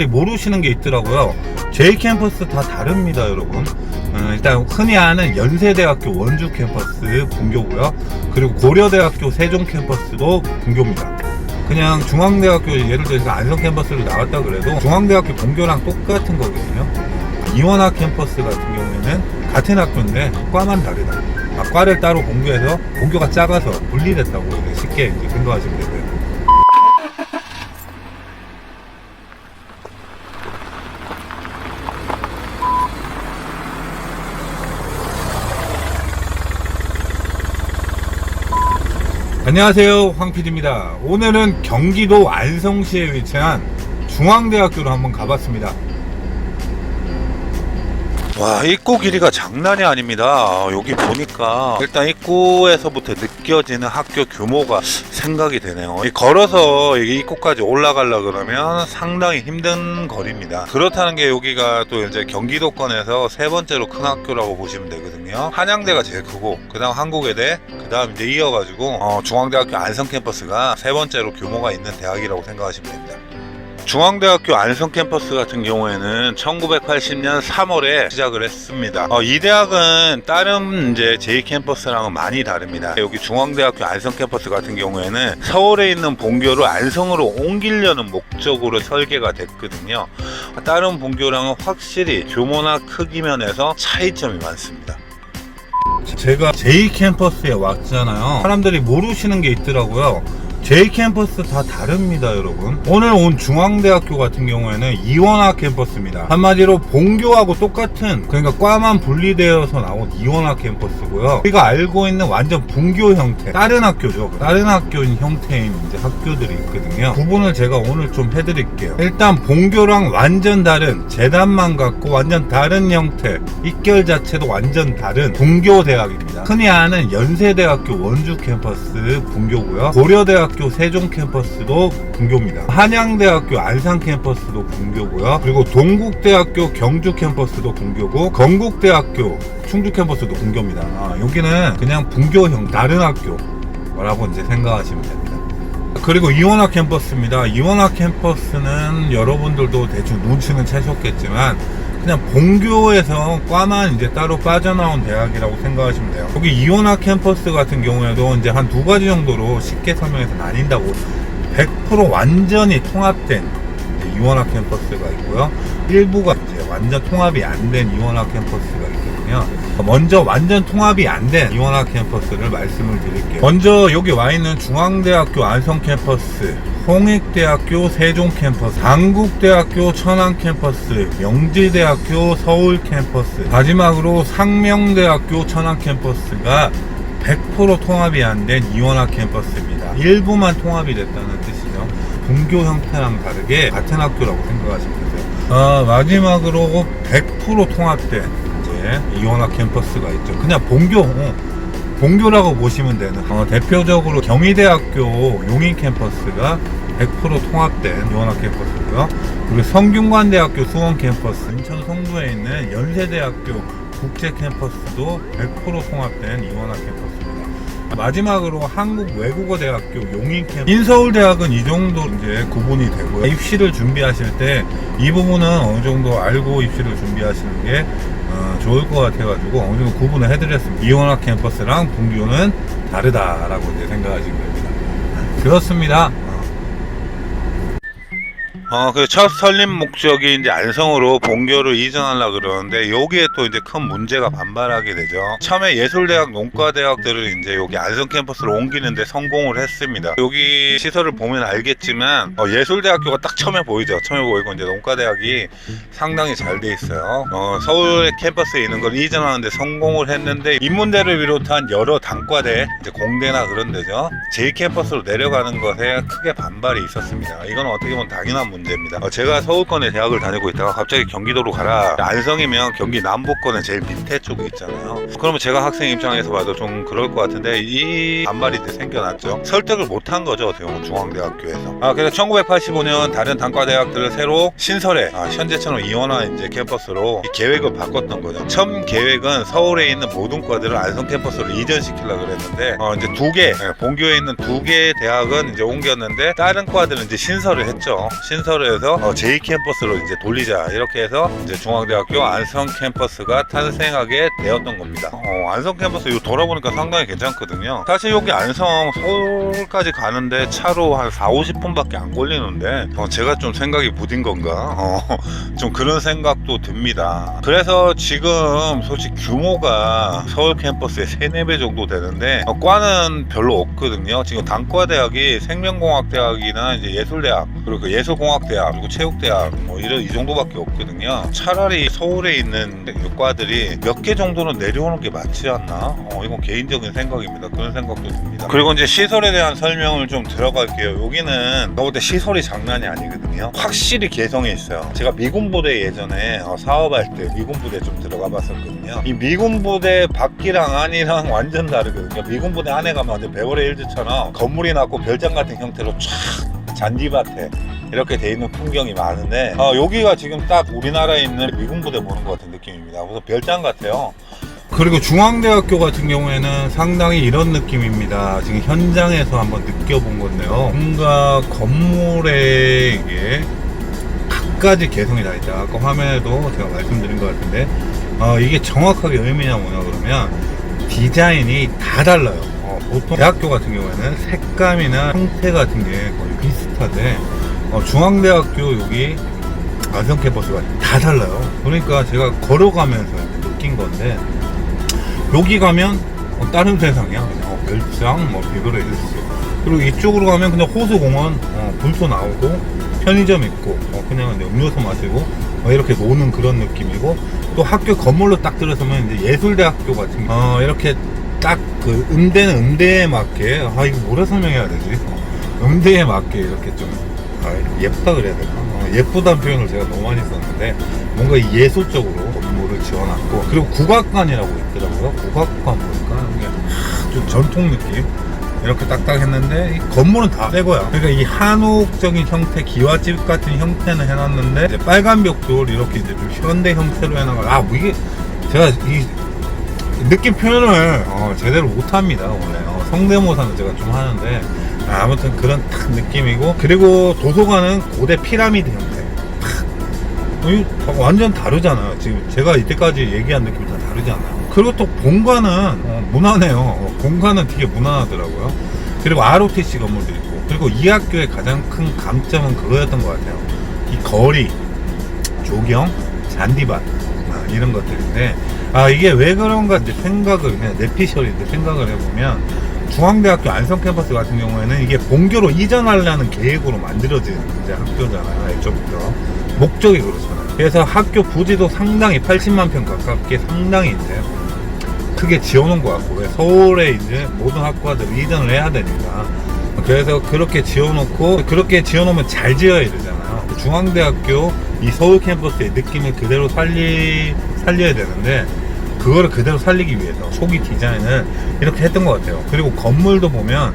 모르시는 게 있더라고요. J 캠퍼스 다 다릅니다, 여러분. 일단 흔히 아는 연세대학교 원주 캠퍼스 분교고요. 그리고 고려대학교 세종 캠퍼스도 분교입니다. 그냥 중앙대학교 예를 들어서 안성 캠퍼스로 나왔다 그래도 중앙대학교 분교랑 똑같은 거거든요. 이원학 캠퍼스 같은 경우에는 같은 학교인데 과만 다르다. 과를 따로 분교해서 분교가 작아서 분리됐다고 쉽게 이제 생각하시면 되고요. 안녕하세요, 황PD입니다. 오늘은 경기도 안성시에 위치한 중앙대학교로 한번 가봤습니다. 와, 입구 길이가 장난이 아닙니다. 여기 보니까 일단 입구에서부터 느껴지는 학교 규모가 생각이 되네요. 걸어서 입구까지 올라가려 그러면 상당히 힘든 거리입니다. 그렇다는 게 여기가 또 이제 경기도권에서 세 번째로 큰 학교라고 보시면 되거든요. 한양대가 제일 크고 그 다음 한국외대, 그 다음 이제 이어가지고 중앙대학교 안성 캠퍼스가 세 번째로 규모가 있는 대학이라고 생각하시면 됩니다. 중앙대학교 안성 캠퍼스 같은 경우에는 1980년 3월에 시작을 했습니다. 이 대학은 다른 이제 J 캠퍼스랑은 많이 다릅니다. 여기 중앙대학교 안성 캠퍼스 같은 경우에는 서울에 있는 본교를 안성으로 옮기려는 목적으로 설계가 됐거든요. 다른 본교랑은 확실히 규모나 크기 면에서 차이점이 많습니다. 제가 J 캠퍼스에 왔잖아요. 사람들이 모르시는 게 있더라고요. J 캠퍼스 다 다릅니다, 여러분. 오늘 온 중앙대학교 같은 경우에는 이원학 캠퍼스입니다. 한마디로 본교하고 똑같은, 그러니까 과만 분리되어서 나온 이원학 캠퍼스고요. 우리가 알고 있는 완전 분교 형태, 다른 학교죠. 다른 학교인 형태인 이제 학교들이 있거든요. 구분을 제가 오늘 좀 해드릴게요. 일단 본교랑 완전 다른, 재단만 갖고 완전 다른 형태, 입결 자체도 완전 다른 분교 대학입니다. 흔히 아는 연세대학교 원주 캠퍼스 분교고요. 고려대학교 세종 캠퍼스도 분교입니다. 한양대학교 안산 캠퍼스도 분교고요. 그리고 동국대학교 경주 캠퍼스도 분교고, 건국대학교 충주 캠퍼스도 분교입니다. 여기는 그냥 분교형 다른 학교라고 이제 생각하시면 됩니다. 그리고 이원학 캠퍼스입니다. 이원학 캠퍼스는 여러분들도 대충 눈치는 채셨겠지만 그냥 본교에서 과만 이제 따로 빠져나온 대학이라고 생각하시면 돼요. 여기 이원학 캠퍼스 같은 경우에도 이제 한 두 가지 정도로 쉽게 설명해서 나뉜다고, 100% 완전히 통합된 이원학 캠퍼스가 있고요. 일부가 이제 완전 통합이 안 된 이원학 캠퍼스가 있거든요. 먼저 완전 통합이 안 된 이원학 캠퍼스를 말씀을 드릴게요. 먼저 여기 와 있는 중앙대학교 안성 캠퍼스, 홍익대학교 세종 캠퍼스, 당국대학교 천안 캠퍼스, 명지대학교 서울 캠퍼스, 마지막으로 상명대학교 천안 캠퍼스가 100% 통합이 안 된 이원학 캠퍼스입니다. 일부만 통합이 됐다는 뜻이죠. 분교 형태랑 다르게 같은 학교라고 생각하시면 되세요. 마지막으로 100% 통합된 이제 이원학 캠퍼스가 있죠. 그냥 본교라고 보시면 되는, 대표적으로 경희대학교 용인 캠퍼스가 100% 통합된 이원학 캠퍼스고요. 그리고 성균관대학교 수원 캠퍼스, 인천 송도에 있는 연세대학교 국제 캠퍼스도 100% 통합된 이원학 캠퍼스입니다. 마지막으로 한국외국어대학교 용인 캠퍼스, 인서울대학은 이 정도 이제 구분이 되고요. 입시를 준비하실 때 이 부분은 어느 정도 알고 입시를 준비하시는 게 좋을 것 같아가지고 어느 정도 구분을 해드렸습니다. 이원학 캠퍼스랑 분교는 다르다라고 이제 생각하시면 됩니다. 그렇습니다. 그 첫 설립 목적이 이제 안성으로 본교를 이전하려고 그러는데 여기에 또 이제 큰 문제가 반발하게 되죠. 처음에 예술대학, 농과대학들을 이제 여기 안성 캠퍼스로 옮기는데 성공을 했습니다. 여기 시설을 보면 알겠지만 예술대학교가 딱 처음에 보이죠. 처음에 보이고 이제 농과대학이 상당히 잘 돼 있어요. 서울 캠퍼스에 있는 걸 이전하는데 성공을 했는데 인문대를 비롯한 여러 단과대, 이제 공대나 그런 데죠. J 캠퍼스로 내려가는 것에 크게 반발이 있었습니다. 이건 어떻게 보면 당연한 문제입니다. 제가 서울권에 대학을 다니고 있다가 갑자기 경기도로 가라. 안성이면 경기 남부권의 제일 밑에 쪽에 있잖아요. 그러면 제가 학생 입장에서 봐도 좀 그럴 것 같은데 이 반발이 이제 생겨났죠. 설득을 못한 거죠, 어떻게 보면 중앙대학교에서. 그래서 1985년 다른 단과대학들을 새로 신설해 현재처럼 이원화 이제 캠퍼스로 계획을 바꿨던 거죠. 처음 계획은 서울에 있는 모든 과들을 안성 캠퍼스로 이전시키려고 그랬는데 이제 두 개, 본교에 있는 두 개의 대학은 이제 옮겼는데 다른 과들은 이제 신설을 했죠. 신설해서 J 캠퍼스로 이제 돌리자, 이렇게 해서 이제 중앙대학교 안성 캠퍼스가 탄생하게 되었던 겁니다. 안성 캠퍼스 이거 돌아보니까 상당히 괜찮거든요. 사실 여기 안성 서울까지 가는데 차로 한 40-50분밖에 안 걸리는데 제가 좀 생각이 무딘 건가? 좀 그런 생각도 듭니다. 그래서 지금 솔직히 규모가 서울 캠퍼스의 3-4배 정도 되는데 과는 별로 없거든요. 지금 단과대학이 생명공학대학이나 이제 예술대학, 그리고 그 예술공학대학, 그리고 체육대학 이 정도밖에 없거든요. 차라리 서울에 있는 과들이 몇 개 정도는 내려오는 게 맞지 않나? 이건 개인적인 생각입니다. 그런 생각도 듭니다. 그리고 이제 시설에 대한 설명을 좀 들어갈게요. 여기는 저볼 때 시설이 장난이 아니거든요. 확실히 개성이 있어요. 제가 미군부대 예전에 사업할 때 미군부대 좀 들어가 봤었거든요. 이 미군부대 밖이랑 안이랑 완전 다르거든요. 미군부대 안에 가면 완전 베버리 hils처럼 건물이 낮고 별장 같은 형태로 쫙 잔디밭에 이렇게 돼 있는 풍경이 많은데 여기가 지금 딱 우리나라에 있는 미군부대 보는 것 같은 느낌입니다. 그래서 별장 같아요. 그리고 중앙대학교 같은 경우에는 상당히 이런 느낌입니다. 지금 현장에서 한번 느껴본 건데요. 뭔가 건물에 이게 각가지 개성이 다 있다. 아까 화면에도 제가 말씀드린 것 같은데 이게 정확하게 의미냐 뭐냐 그러면 디자인이 다 달라요. 보통 대학교 같은 경우에는 색감이나 형태 같은 게 거의 비슷한데 중앙대학교 여기 안성 캠퍼스가 다 달라요. 그러니까 제가 걸어가면서 느낀 건데 여기 가면 다른 세상이야. 그냥 별장, 비거리 hills. 그리고 이쪽으로 가면 그냥 호수공원, 분수 나오고 편의점 있고 그냥 음료수 마시고 이렇게 노는 그런 느낌이고, 또 학교 건물로 딱 들어서면 이제 예술대학교 같은 이렇게 딱 그 음대는 음대에 맞게 이거 뭐라 설명해야 되지? 음대에 맞게 이렇게 좀 예쁘다 그래야 되나? 예쁘다는 표현을 제가 너무 많이 썼는데 뭔가 예술적으로 건물을 지어놨고, 그리고 국악관이라고 있더라고요. 국악관 보니까 이게 좀 전통 느낌 이렇게 딱딱 했는데 이 건물은 다 새 거야. 그러니까 이 한옥적인 형태, 기와집 같은 형태는 해놨는데 이제 빨간 벽돌 이렇게 이제 좀 현대 형태로 해놔가지고 이게 제가 이 느낌 표현을 제대로 못합니다. 원래 성대모사는 제가 좀 하는데 아무튼 그런 딱 느낌이고, 그리고 도서관은 고대 피라미드 형태. 완전 다르잖아요. 지금 제가 이때까지 얘기한 느낌이 다 다르잖아요. 그리고 또 본관은 무난해요. 본관은 되게 무난하더라고요. 그리고 ROTC 건물도 있고, 그리고 이 학교의 가장 큰 감점은 그거였던 것 같아요. 이 거리, 조경, 잔디밭 이런 것들인데 이게 왜 그런가 이제 생각을 그냥 내피셜인데 생각을 해보면, 중앙대학교 안성 캠퍼스 같은 경우에는 이게 본교로 이전하려는 계획으로 만들어진 이제 학교잖아요. 애초부터 목적이 그렇잖아요. 그래서 학교 부지도 상당히 80만 평 가깝게 상당히 이제 크게 지어놓은 것 같고, 왜 서울에 이제 모든 학과들 이전을 해야 되니까 그래서 그렇게 지어놓고, 그렇게 지어놓으면 잘 지어야 되잖아요. 중앙대학교 이 서울 캠퍼스의 느낌을 그대로 살려야 되는데 그거를 그대로 살리기 위해서 초기 디자인을 이렇게 했던 것 같아요. 그리고 건물도 보면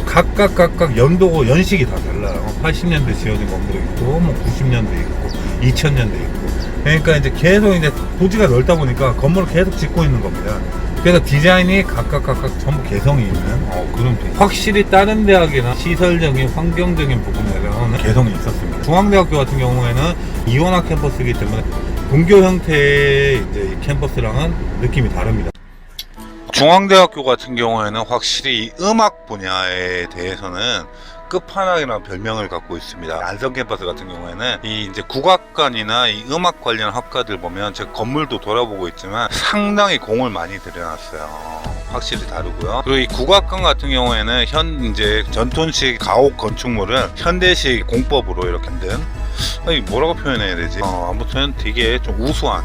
각각 연식이 다 달라요. 80년대 지어진 건물도 있고 90년대 있고 2000년대 있고. 그러니까 이제 계속 이제 부지가 넓다 보니까 건물을 계속 짓고 있는 겁니다. 그래서 디자인이 각각 전부 개성이 있는 그런 확실히 다른 대학이나 시설적인 환경적인 부분에서는 개성이 있었습니다. 중앙대학교 같은 경우에는 이원화 캠퍼스이기 때문에 본교 형태의 이제 캠퍼스랑은 느낌이 다릅니다. 중앙대학교 같은 경우에는 확실히 음악 분야에 대해서는 끝판왕이라는 별명을 갖고 있습니다. 안성 캠퍼스 같은 경우에는 이 이제 국악관이나 이 음악 관련 학과들 보면 제가 건물도 돌아보고 있지만 상당히 공을 많이 들여놨어요. 확실히 다르고요. 그리고 이 국악관 같은 경우에는 이제 전통식 가옥 건축물은 현대식 공법으로 이렇게 만든, 뭐라고 표현해야 되지? 아무튼 되게 좀 우수한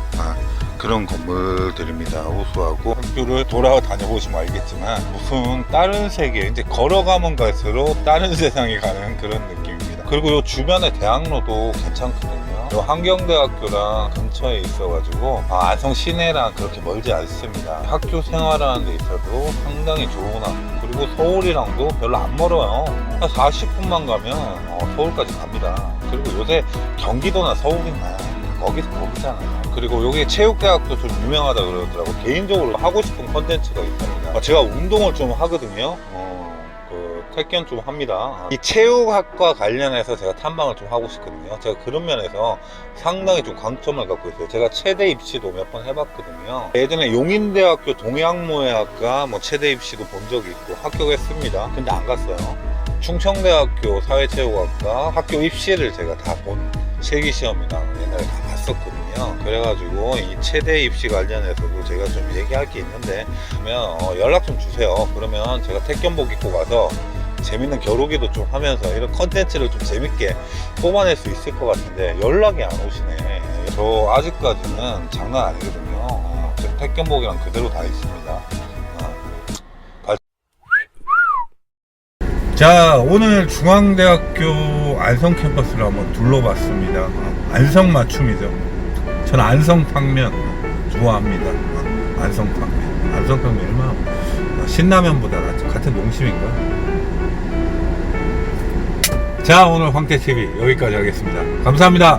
그런 건물들입니다. 우수하고 학교를 돌아다녀보시면 알겠지만 무슨 다른 세계, 이제 걸어가면 갈수록 다른 세상에 가는 그런 느낌입니다. 그리고 요 주변에 대학로도 괜찮거든요. 요 한경대학교랑 근처에 있어가지고 안성 시내랑 그렇게 멀지 않습니다. 학교 생활하는 데 있어도 상당히 좋은 학교, 그리고 서울이랑도 별로 안 멀어요. 한 40분만 가면 서울까지 갑니다. 그리고 요새 경기도나 서울이나 거기잖아요. 그리고 여기 체육대학도 좀 유명하다 그러더라고. 개인적으로 하고 싶은 컨텐츠가 있습니다. 제가 운동을 좀 하거든요. 택견 좀 합니다. 이 체육학과 관련해서 제가 탐방을 좀 하고 싶거든요. 제가 그런 면에서 상당히 좀 강점을 갖고 있어요. 제가 체대 입시도 몇 번 해봤거든요. 예전에 용인대학교 동양무예학과 뭐 체대 입시도 본 적이 있고 합격했습니다. 근데 안 갔어요. 충청대학교 사회체육학과 학교 입시를 제가 다 본 실기시험이나 옛날에 다 봤었거든요. 그래가지고 이 체대 입시 관련해서도 제가 좀 얘기할 게 있는데 그러면 연락 좀 주세요. 그러면 제가 택견복 입고 가서 재밌는 겨루기도 좀 하면서 이런 컨텐츠를 좀 재밌게 뽑아낼 수 있을 것 같은데 연락이 안 오시네. 저 아직까지는 장난 아니거든요. 저 택견복이랑 그대로 다 있습니다. 자, 오늘 중앙대학교 안성 캠퍼스를 한번 둘러봤습니다. 안성 맞춤이죠. 저는 안성탕면 좋아합니다. 안성탕면. 안성탕면 얼마나 신라면보다 낫죠. 같은 농심인가? 자, 오늘 황태TV 여기까지 하겠습니다. 감사합니다.